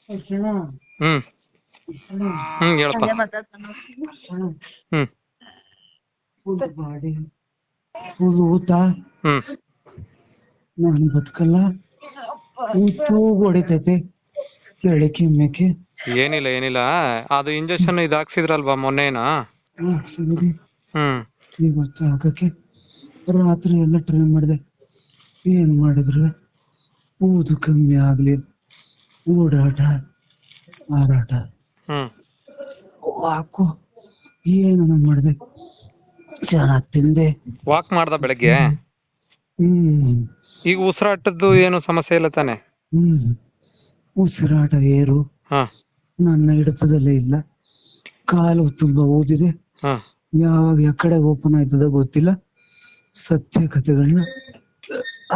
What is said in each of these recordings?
ಹ್ಮ್ ಹೇಳಪ್ಪ. ಹ್ಮ್ ಫುಲ್ ಊತ, ನಾನು ಬದುಕಲ್ಲ, ಹೊಡಿತೈತೆ ಬೆಳಗ್ಗೆ ಮೇಕೆ. ಏನಿಲ್ಲ ಅದು ಇಂಜೆಕ್ಷನ್ ಇದು ಹಾಕ್ಸಿದ್ರಲ್ವಾ ಮೊನ್ನೆನಾ? ಇವತ್ತು ಹಾಕಕ್ಕೆ ರಾತ್ರಿ ಎಲ್ಲ ಟ್ರೈ ಮಾಡಿದೆ, ಏನ್ ಮಾಡಿದ್ರು ಊದು ಕಮ್ಮಿ ಆಗ್ಲಿ, ಓಡಾಟ ಹಾರಾಟ ವಾಕು ಏನು ಮಾಡಿದೆ, ಚೆನ್ನಾಗಿ ತಿಂದೆ. ವಾಕ್ ಮಾಡ್ದ ಬೆಳಗ್ಗೆ? ಈಗ ಉಸಿರಾಟದ್ದು ಏನು ಸಮಸ್ಯೆ ಇಲ್ಲ ತಾನೆ? ಉಸಿರಾಟ ಏರು ನನ್ನ ಹಿಡಿತದಲ್ಲೇ ಇಲ್ಲ, ಕಾಲು ತುಂಬಾ ಊದಿದೆ, ಯಾವಾಗ ಯಾಕಡೆ ಓಪನ್ ಆಯ್ತದ ಗೊತ್ತಿಲ್ಲ. ಸತ್ಯ ಕಥೆಗಳನ್ನ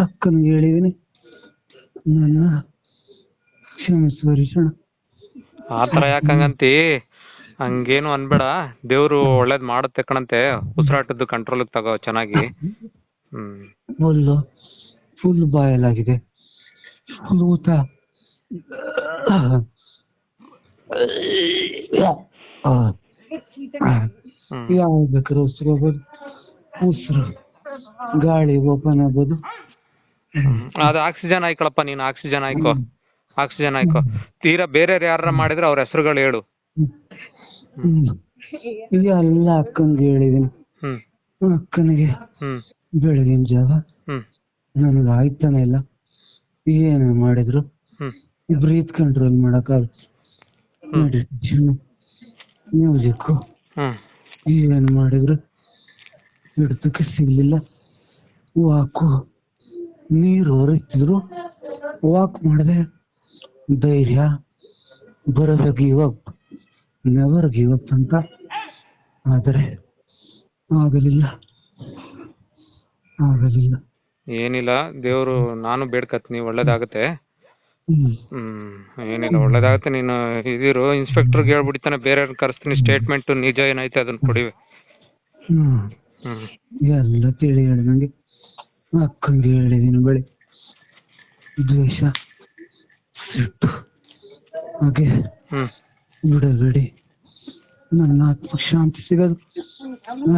ಅಕ್ಕನಿಗೆ ಹೇಳಿದೀನಿ, ನನ್ನ ಕ್ಷಮಿಸುವರಿಸೋಣ. ಆತರ ಯಾಕಂಗಂತಿ? ಹಂಗೇನು ಅನ್ಬೇಡ, ದೇವ್ರು ಒಳ್ಳೇದ್ ಮಾಡುತ್ತೆ ಕಣಂತೆ. ಉಸಿರಾಟದ್ದು ಕಂಟ್ರೋಲ್ ತಗೋ ಚೆನ್ನಾಗಿ. ಫುಲ್ ಬಾಯಲಾಗಿದೆ, ಫುಲ್ ಊತ, ಯಾವ ಬೇಕಾದ್ರೆ ಉಸಿರು ಹೋಗೋದು, ಉಸಿರು ಗಾಳಿ ಓಪನ್ ಆಗ್ಬೋದು. ಅದು ಆಕ್ಸಿಜನ್ ಆಯ್ಕೊಳಪ್ಪ, ನೀನು ಆಕ್ಸಿಜನ್ ಆಯ್ಕೋ. ತೀರಾ ಬೇರೆ ಯಾರ ಮಾಡಿದ್ರೆ ಅವ್ರ ಹೆಸರುಗಳು ಹೇಳು. ಎಲ್ಲ ಅಕ್ಕನಿಗೆ ಹೇಳಿದೀನಿ. ಅಕ್ಕನಿಗೆ ಬೆಳಗಿನ ಜಾವ ನನಗೆ ಆಯ್ತಾನೆ ಇಲ್ಲ, ಏನೇ ಮಾಡಿದ್ರು ಬ್ರೀತ್ ಕಂಟ್ರೋಲ್ ಮಾಡಕ್ಕಾಗ, ಮೆಡಿಟೇಷನ್, ಮ್ಯೂಸಿಕ್ ಏನ್ ಮಾಡಿದ್ರು ಹಿಡ್ತಕ್ಕೆ ಸಿಗ್ಲಿಲ್ಲ. ವಾಕು ನೀರು ಹೊರತಿದ್ರು, ವಾಕ್ ಮಾಡಿದೆ, ಧೈರ್ಯ ಬರೋದ give up, never give up ಅಂತ. ಆದರೆ ಆಗಲಿಲ್ಲ. ಏನಿಲ್ಲ, ದೇವ್ರು ನಾನು ಬೇಡ್ಕತ್ತೀನಿ, ಒಳ್ಳೇದಾಗತ್ತೆ. ಏನಿಲ್ಲ, ಒಳ್ಳೇದಾಗತ್ತೆ. ನೀನು ಇದಿರು, ಇನ್ಸ್ಪೆಕ್ಟರ್ಗೆ ಹೇಳ್ಬಿಡ್ತಾನೆ, ಬೇರೆಯವ್ರನ್ನ ಕರೆಸ್ತೀನಿ, ಸ್ಟೇಟ್ಮೆಂಟ್ ನಿಜ ಏನೈತೆ ಅದನ್ನ ಕೊಡಿವೆ. ಎಲ್ಲ ತಿಳಿ ಹೇಳಿದಂಗೆ ಅಕ್ಕಂಗೆ ಹೇಳಿದೀನಿ. ಬಳಿ ದ್ವೇಷ, ಸಿಟ್ಟು ಹಾಗೆ ಬಿಡಬೇಡಿ, ನನ್ನ ಆತ್ಮ ಶಾಂತಿ ಸಿಗೋದು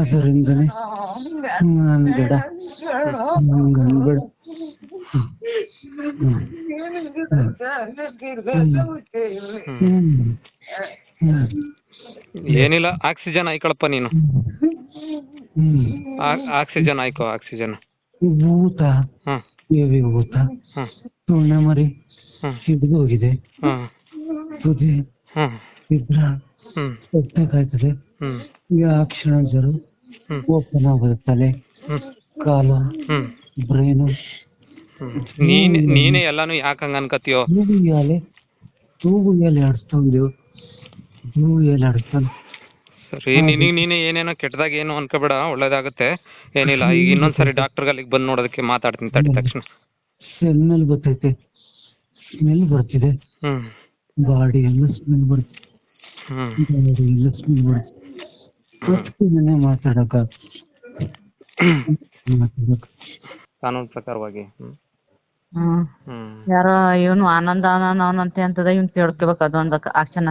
ಅದರಿಂದನೇ. ನನ್ಬೇಡ, ಹಂಗನ್ಬೇಡ. ಏನಿಲ್ಲ, ಆಕ್ಸಿಜನ್ ಆಯ್ಕೊಳಪ್ಪ ನೀನು. ಆಕ್ಸಿಜನ್ ಆಯ್ಕೋ, ಆಕ್ಸಿಜನ್. ಊತ ಹೆವಿ ಊತ, ತುಣ್ಣ ಮರಿ ಸಿಡ್ದು ಹೋಗಿದೆ, ತುದಿ ಇದ್ರ ಹೊಟ್ಟೆ ಕಾಯ್ತದೆ. ಆ ಕ್ಷಣ ಜರು ಓಪನ್ ಆಗೋದು ತಲೆ, ಕಾಲು, ಬ್ರೈನು. ನೀನೇ ಎಲ್ಲಾನು ಯಾಕಂಗ ಅನ್ಕತ್ತೀಯೋ? ತೂಗು ಎಲೆ ಆಡಿಸ್ತಾವ್, ಸರಿ, ನೀನೇ ಏನೇನೋ ಕೆಟ್ಟದಾಗ ಏನು ಅನ್ಕೋಬೇಡ, ಒಳ್ಳೇದಾಗತ್ತೆ. ಏನಿಲ್ಲ, ಈಗ ಇನ್ನೊಂದ್ಸರಿ ಡಾಕ್ಟರ್ಗೆ ಅಲ್ಲಿಗೆ ಬಂದು ನೋಡೋದಕ್ಕೆ ಮಾತಾಡ್ತೀನಿ ತಡಿ. ತಕ್ಷಣ ಸ್ಮೆಲ್ ಬರ್ತೈತೆ, ಸ್ಮೆಲ್ ಬರ್ತಿದೆ, ಬಾಡಿ ಎಲ್ಲ ಸ್ಮೆಲ್ ಬರ್ತಿದೆ, ಮಾತಾಡಕ ಕಾನೂನು ಪ್ರಕಾರವಾಗಿ. ಯಾರೋ ಇವನು ಆನಂದ ಅವನಂತೆ ಅಂತದ, ಇವ್ನು ಕೇಳ್ಕೋಬೇಕು. ಅದೊಂದು ಆಕ್ಷನ್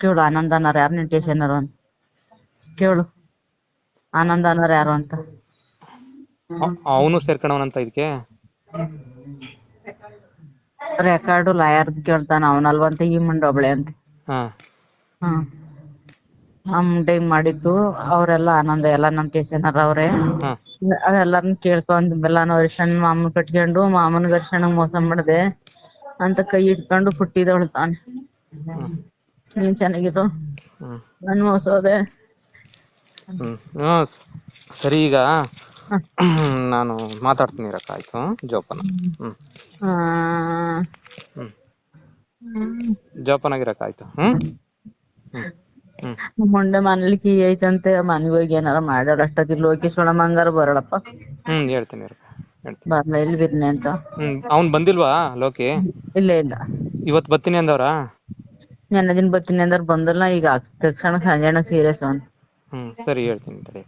ಕೇಳು. ಆನಂದ ಅನ್ನೋರು ಯಾರು, ನಿನ್ನ ಟೇಷನರು ಅಂತ ಕೇಳು. ಆನಂದ ಅನ್ನೋರು ಯಾರು ಅಂತ. ಅವನು ಸೇರ್ಕೊಂಡವನಂತ ಇದಕ್ಕೆ ರೆಕಾರ್ಡು ಲಾಯರ್ ಕೇಳ್ತಾನ, ಅವನಲ್ವಂತ ಈ ಮುಂಡೊಬ್ಳೆ ಅಂತ. ಮುಂಡೆ ಮಾಡಿದ್ದು ಅವರೆಲ್ಲ ಆನಂದ, ಎಲ್ಲ ನಮ್ಮ ಟೇಷನರ್ ಅವರೇ. ಅದೆಲ್ಲರನ್ನ ಕೇಳ್ಕೊಂಡು ಬೆಲ್ಲನ ಅರಿಶಿಣ ಮಾಮೂಲು ಕಟ್ಕೊಂಡು, ಮಾಮೂನಿಗೆ ಅರಿಶಿಣ ಮೋಸ ಮಾಡಿದೆ ಅಂತ ಕೈ ಇಟ್ಕೊಂಡು ಪುಟ್ಟಿದವಳು ತಾನೆ. ನೀನ್ ಚೆನ್ನಾಗಿದ್ದು, ನಾನು ಮೋಸೋದೆ. ಸರಿ, ಈಗ ನಾನು ಮಾತಾಡ್ತೀನಿ ಇರಕ್ಕ. ಆಯ್ತು, ಜೋಪಾನ. ಜೋಪಾನಾಗಿರಕ್ಕ. ಆಯ್ತು. ಮೊನ್ನೆ ಮನೇಲಿ ಕೀ ಐತಂತೆ, ಮನೆಗೆ ಹೋಗಿ ಏನಾರ ಮಾಡ್ಯಾರ ಅಷ್ಟೊತ್ತಿಗೆ ಲೋಕೇಶ್ ಒಳಮ್ಮ ಹಂಗಾರ ಬರಳಪ್ಪ. ಹೇಳ್ತೀನಿ ಬರ್ಲ ಇಲ್ಲಿ ಬಿರ್ನೆ ಅಂತ. ಅವ್ನು ಬಂದಿಲ್ವಾ ಲೋಕಿ? ಇಲ್ಲ, ಇವತ್ತು ಬರ್ತೀನಿ ಅಂದವ್ರಾ? ನೆನ್ನೆ ದಿನ ಬರ್ತೀನಿ ಅಂದವ್ರು, ಬಂದಲ್ಲ. ಈಗ ತಕ್ಷಣ ಸಂಜೆ ಸೀರಿಯಸ್ ಅವ್ನು. ಸರಿ, ಹೇಳ್ತೀನಿ ತಡಿ.